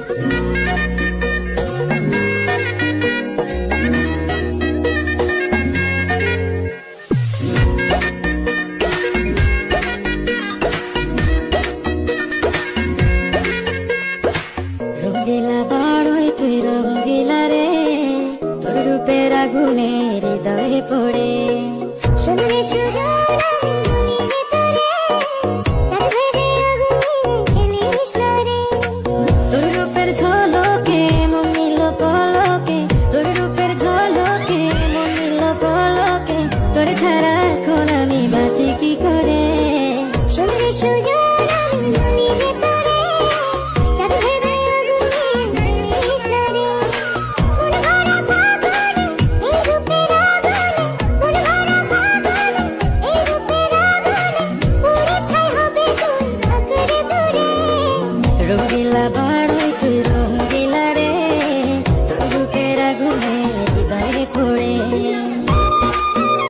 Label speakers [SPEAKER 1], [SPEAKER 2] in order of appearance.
[SPEAKER 1] রঙ্গিলা বাড়ই তুই রঙ্গিলা রে, তোর রূপের আগুনে হৃদয়ে পড়ে।
[SPEAKER 2] শুনলে সুজন আমি ভিতরে, চাঁদ ভেবে আগুনে খেলিস না রে।
[SPEAKER 1] তোর রূপের ঝলকে মন নিল পলকে, তোর রূপের ঝলকে মন নিল পলকে, তোর ছাড়া এখন আমি বাঁচি কি করে।
[SPEAKER 2] শুনলে সুজন আমি ভিতরে, চাঁদ ভেবে আগুনে খেলিস না রে। মন ভরা ফাগুনে এই রূপের আগুনে, মন ভরা ফাগুনে এই রূপের আগুনে, পুড়ে ছাই হবে তুই আঁকড়ে ধরে।
[SPEAKER 1] রঙ্গিলা বাড়ই তুই রঙ্গিলা রে, তোর রূপের আগুনে হৃদয়ে পড়ে।